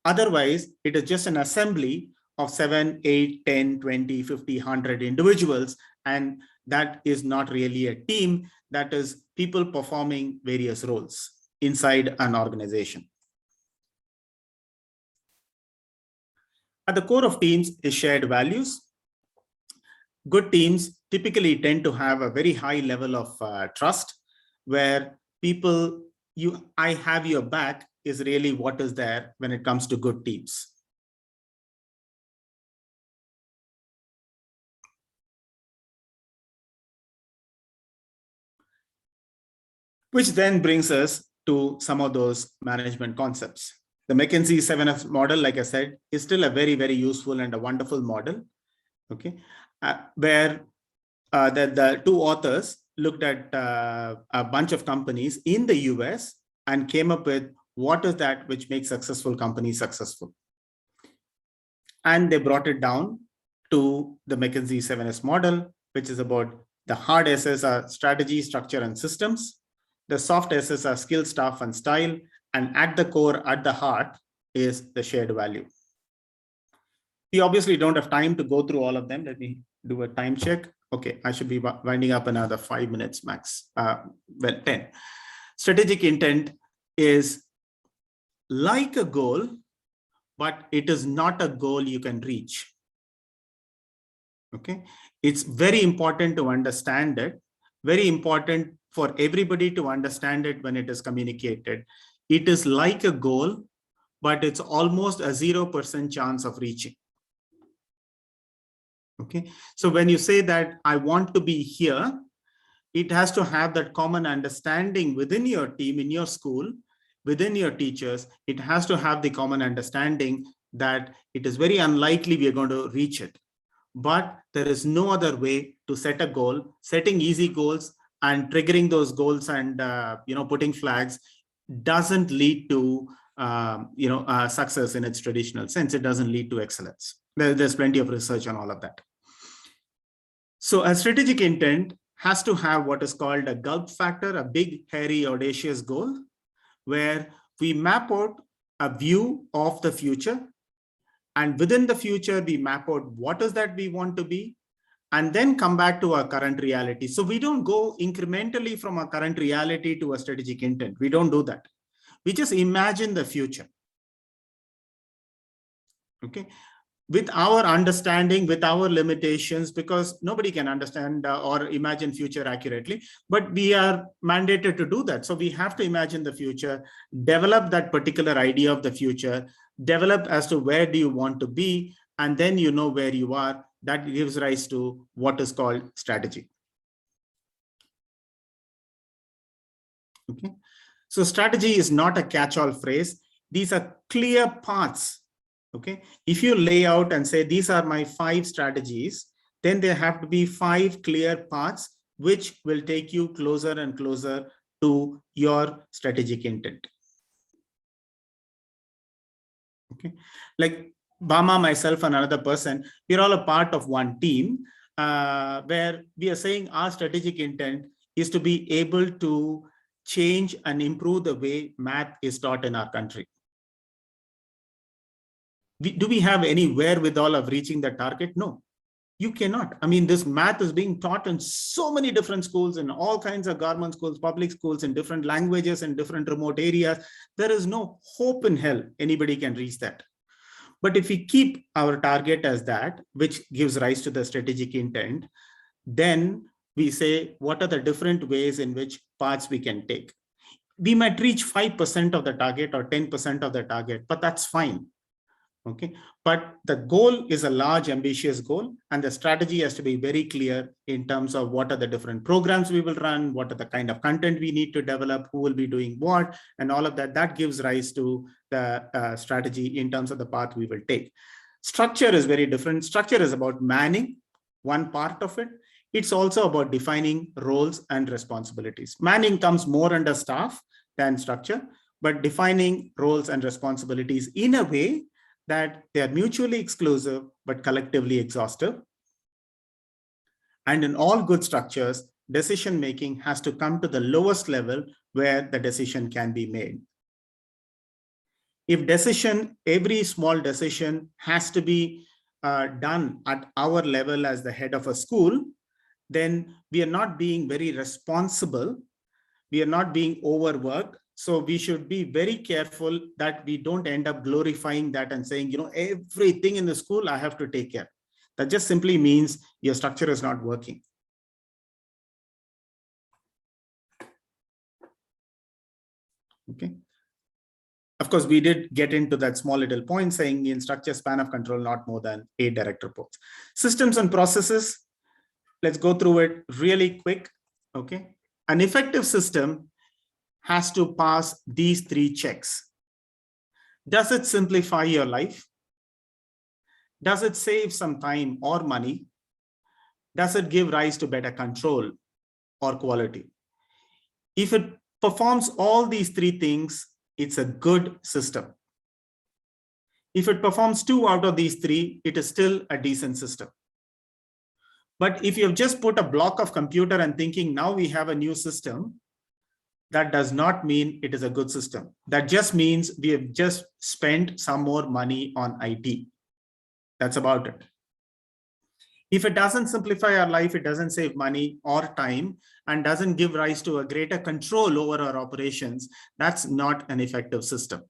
Otherwise, it is just an assembly of 7, 8, 10, 20, 50, 100 individuals. And that is not really a team. That is people performing various roles inside an organization. At the core of teams is shared values. Good teams typically tend to have a very high level of trust, where people, I have your back is really what is there when it comes to good teams. Which then brings us to some of those management concepts. The McKinsey 7F model, like I said, is still a very, very useful and a wonderful model. Okay, where the 2 authors looked at a bunch of companies in the US and came up with what is that which makes successful companies successful. And they brought it down to the McKinsey 7S model, which is about the hard S's are strategy, structure, and systems. The soft S's are skill, staff, and style. And at the core, at the heart, is the shared value. We obviously don't have time to go through all of them. Let me do a time check. Okay, I should be winding up another 5 minutes max. Well, 10. Strategic intent is like a goal, but it is not a goal you can reach. Okay, it's very important to understand it. Very important for everybody to understand it when it is communicated. It is like a goal, but it's almost a 0% chance of reaching. Okay, so when you say that I want to be here, it has to have that common understanding within your team, in your school, within your teachers. It has to have the common understanding that it is very unlikely we are going to reach it. But there is no other way to set a goal. Setting easy goals and triggering those goals and putting flags doesn't lead to success in its traditional sense. It doesn't lead to excellence. There's plenty of research on all of that. So a strategic intent has to have what is called a gulp factor, a big, hairy, audacious goal, where we map out a view of the future. And within the future, we map out what is that we want to be, and then come back to our current reality. So we don't go incrementally from our current reality to a strategic intent. We don't do that. We just imagine the future. Okay. With our understanding, with our limitations, because nobody can understand or imagine future accurately, but we are mandated to do that. So we have to imagine the future, develop that particular idea of the future, develop as to where do you want to be, and then you know where you are. That gives rise to what is called strategy. Okay. So strategy is not a catch-all phrase. These are clear paths. Okay. If you lay out and say, these are my 5 strategies, then there have to be 5 clear paths which will take you closer and closer to your strategic intent. Okay. Like Bama, myself, and another person, we're all a part of one team where we are saying our strategic intent is to be able to change and improve the way math is taught in our country. Do we have any wherewithal of reaching the target? No, you cannot. I mean, this math is being taught in so many different schools, in all kinds of government schools, public schools, in different languages, in different remote areas. There is no hope in hell anybody can reach that. But if we keep our target as that, which gives rise to the strategic intent, then we say, what are the different ways in which paths we can take? We might reach 5% of the target or 10% of the target, but that's fine. Okay. But the goal is a large, ambitious goal, and the strategy has to be very clear in terms of what are the different programs we will run, what are the kind of content we need to develop, who will be doing what, and all of that. That gives rise to the strategy in terms of the path we will take. Structure is very different. Structure is about manning, one part of it. It's also about defining roles and responsibilities. Manning comes more under staff than structure, but defining roles and responsibilities in a way that they are mutually exclusive, but collectively exhaustive. And in all good structures, decision-making has to come to the lowest level where the decision can be made. If every small decision has to be done at our level as the head of a school, then we are not being very responsible. We are not being overworked. So we should be very careful that we don't end up glorifying that and saying, everything in the school I have to take care. That just simply means your structure is not working. Okay. Of course, we did get into that small little point saying in structure, span of control, not more than 8 direct reports. Systems and processes, let's go through it really quick. Okay. An effective system has to pass these 3 checks. Does it simplify your life? Does it save some time or money? Does it give rise to better control or quality? If it performs all these 3 things, it's a good system. If it performs 2 out of these 3, it is still a decent system. But if you've just put a block of computer and thinking now we have a new system, that does not mean it is a good system. That just means we have just spent some more money on IT. That's about it. If it doesn't simplify our life, it doesn't save money or time, and doesn't give rise to a greater control over our operations, that's not an effective system.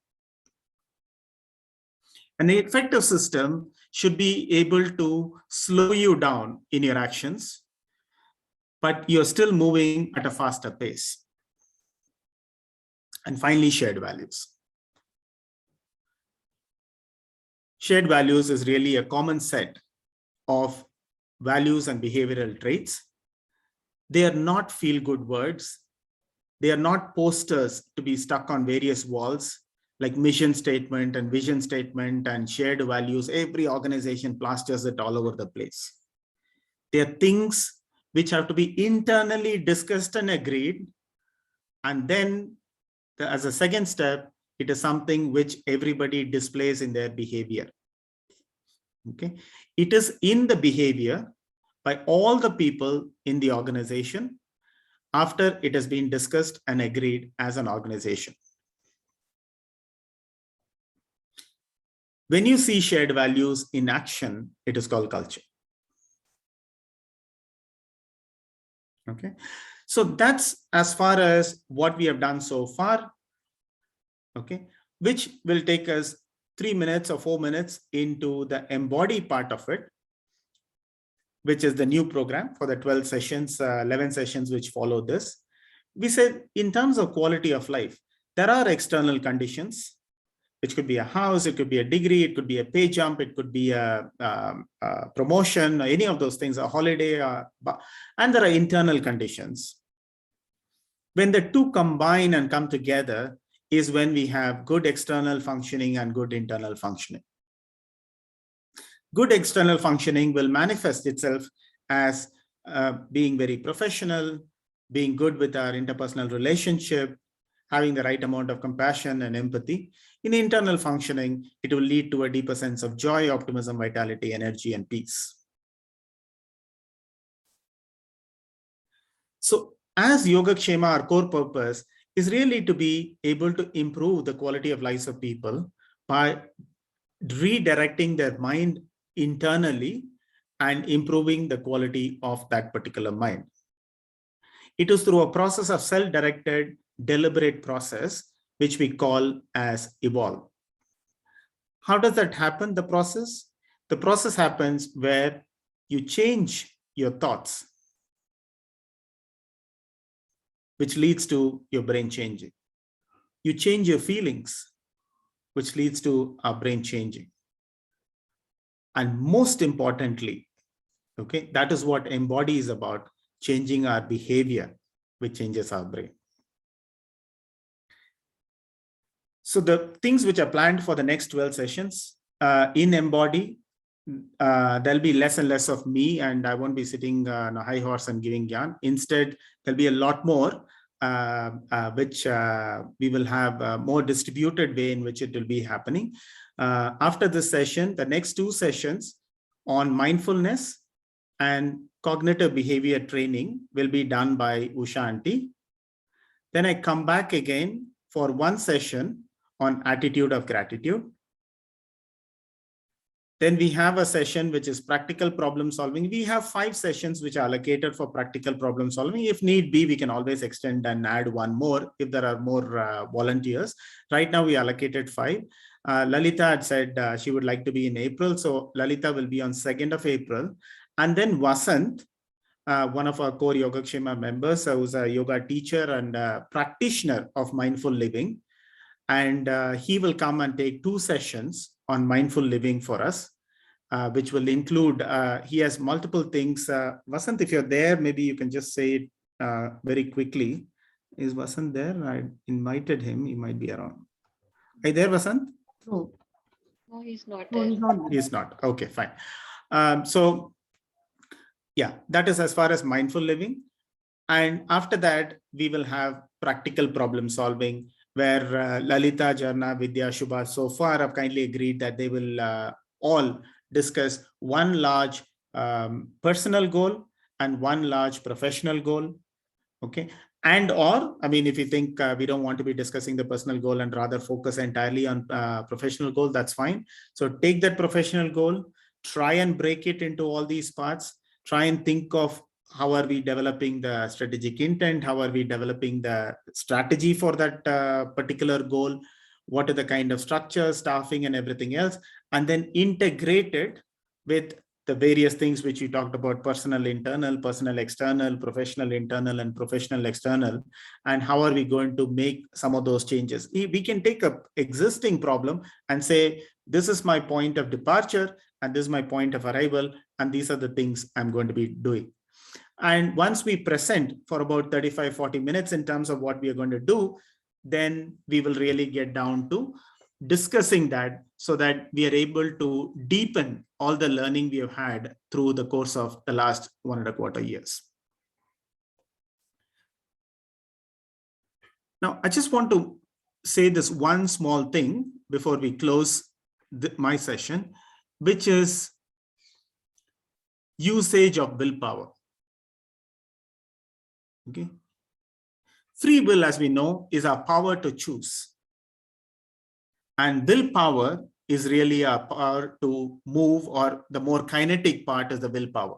An effective system should be able to slow you down in your actions, but you're still moving at a faster pace. And finally, shared values. Shared values is really a common set of values and behavioral traits. They are not feel-good words. They are not posters to be stuck on various walls, like mission statement and vision statement and shared values. Every organization plasters it all over the place. They are things which have to be internally discussed and agreed. And then as a second step, it is something which everybody displays in their behavior. Okay. It is in the behavior by all the people in the organization after it has been discussed and agreed as an organization. When you see shared values in action, it is called culture. Okay. So that's as far as what we have done so far. Okay. Which will take us 3 minutes or 4 minutes into the Embody part of it, which is the new program for the 12 sessions, 11 sessions which follow this. We said in terms of quality of life, there are external conditions, which could be a house, it could be a degree, it could be a pay jump, it could be a promotion, any of those things, a holiday, and there are internal conditions. When the two combine and come together is when we have good external functioning and good internal functioning. Good external functioning will manifest itself as being very professional, being good with our interpersonal relationship, having the right amount of compassion and empathy. In internal functioning, it will lead to a deeper sense of joy, optimism, vitality, energy, and peace. So as Yogakshema, our core purpose is really to be able to improve the quality of lives of people by redirecting their mind internally and improving the quality of that particular mind. It is through a process of self-directed, deliberate process, which we call as evolve. How does that happen, the process? The process happens where you change your thoughts, which leads to your brain changing. You change your feelings, which leads to our brain changing. And most importantly, okay, that is what Embody is about, changing our behavior, which changes our brain. So the things which are planned for the next 12 sessions in Embody, there'll be less and less of me, and I won't be sitting on a high horse and giving yarn. Instead, there'll be a lot more, which we will have a more distributed way in which it will be happening. After this session, the next 2 sessions on mindfulness and cognitive behavior training will be done by Usha Aunty. Then I come back again for 1 session on attitude of gratitude. Then we have a session which is practical problem solving. We have 5 sessions which are allocated for practical problem solving. If need be, we can always extend and add 1 more if there are more volunteers. Right now we allocated 5. Lalita had said she would like to be in April. So Lalita will be on 2nd of April. And then Vasant, one of our core Yogakshema members, who's a yoga teacher and a practitioner of mindful living. And he will come and take 2 sessions on mindful living for us, which will include, he has multiple things. Vasant, if you're there, maybe you can just say it very quickly. Is Vasant there? I invited him. He might be around. Are you there, Vasant? No. No, he's not No, there. he's not. He's not. Okay, fine. So yeah, that is as far as mindful living. And after that, we will have practical problem solving, where Lalita, Jarna, Vidya, Shubha so far have kindly agreed that they will all discuss 1 large personal goal and 1 large professional goal. Okay. And or, I mean, if you think we don't want to be discussing the personal goal and rather focus entirely on professional goal, that's fine. So take that professional goal, try and break it into all these parts, try and think of how are we developing the strategic intent, how are we developing the strategy for that particular goal, what are the kind of structure, staffing, and everything else, and then integrate it with the various things which you talked about: personal internal, personal external, professional internal, and professional external. And how are we going to make some of those changes? We can take an existing problem and say, this is my point of departure, and this is my point of arrival, and these are the things I'm going to be doing. And once we present for about 35-40 minutes in terms of what we are going to do, then we will really get down to discussing that so that we are able to deepen all the learning we have had through the course of the last 1.25 years. Now, I just want to say this one small thing before we close my session, which is usage of willpower. Okay. Free will, as we know, is our power to choose. And willpower is really our power to move, or the more kinetic part is the willpower.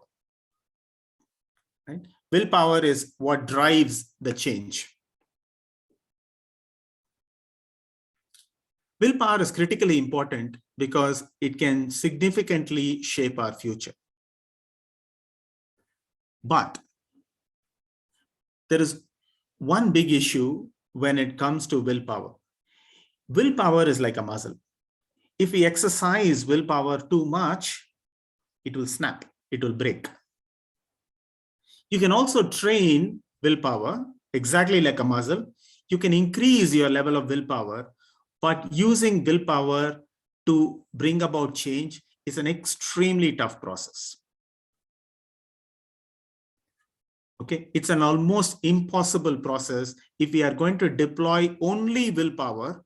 Right? Willpower is what drives the change. Willpower is critically important because it can significantly shape our future. But there is one big issue when it comes to willpower. Willpower is like a muscle. If we exercise willpower too much, it will snap, it will break. You can also train willpower exactly like a muscle. You can increase your level of willpower, but using willpower to bring about change is an extremely tough process. Okay, it's an almost impossible process if we are going to deploy only willpower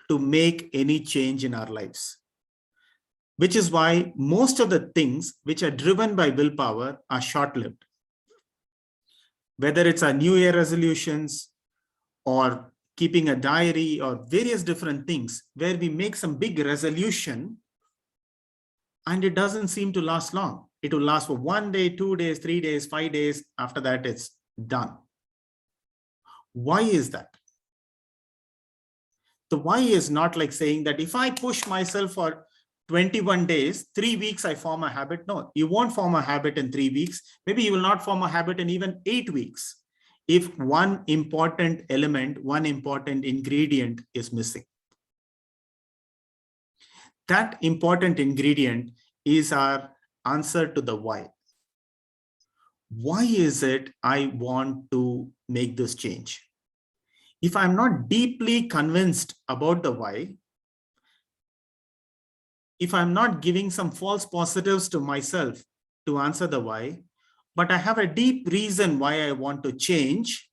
to make any change in our lives. Which is why most of the things which are driven by willpower are short-lived. Whether it's our New Year resolutions or keeping a diary or various different things where we make some big resolution and it doesn't seem to last long. It will last for 1 day, 2 days, 3 days, 5 days. After that, it's done. Why is that? The why is not like saying that if I push myself for 21 days, 3 weeks, I form a habit. No, you won't form a habit in 3 weeks. Maybe you will not form a habit in even 8 weeks. If one important element, one important ingredient is missing. That important ingredient is our answer to the why. Why is it I want to make this change? If I'm not deeply convinced about the why, if I'm not giving some false positives to myself to answer the why, but I have a deep reason why I want to change,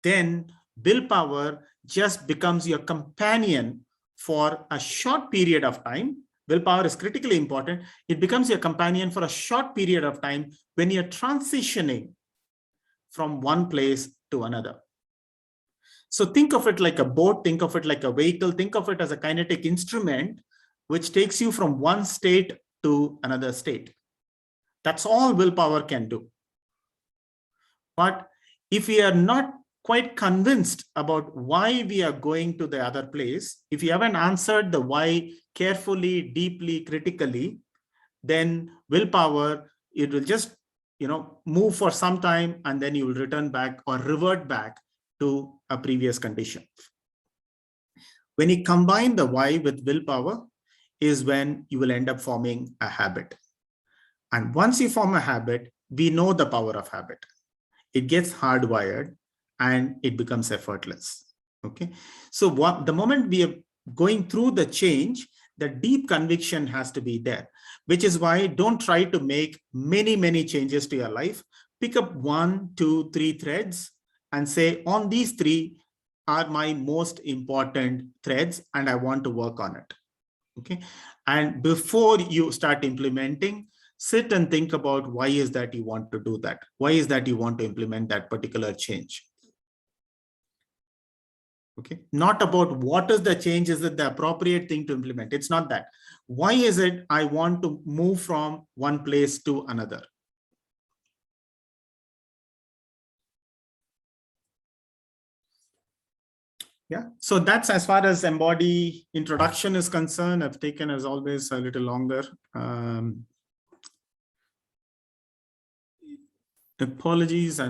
then willpower just becomes your companion for a short period of time. Willpower is critically important. It becomes your companion for a short period of time when you're transitioning from one place to another. So think of it like a boat, think of it like a vehicle, think of it as a kinetic instrument which takes you from one state to another state. That's all willpower can do. But if we are not quite convinced about why we are going to the other place, if you haven't answered the why carefully, deeply, critically, then willpower, it will just move for some time and then you will return back or revert back to a previous condition. When you combine the why with willpower is when you will end up forming a habit. And once you form a habit, we know the power of habit. It gets hardwired and it becomes effortless. Okay. So the moment we are going through the change, the deep conviction has to be there, which is why don't try to make many changes to your life. Pick up 1, 2, 3 threads and say, on these 3 are my most important threads and I want to work on it. Okay. And before you start implementing, sit and think about why is that you want to do that? Why is that you want to implement that particular change? Okay. Not about what is the change, is it the appropriate thing to implement? It's not that. Why is it I want to move from one place to another? Yeah, so that's as far as Embody introduction is concerned. I've taken, as always, a little longer. Apologies.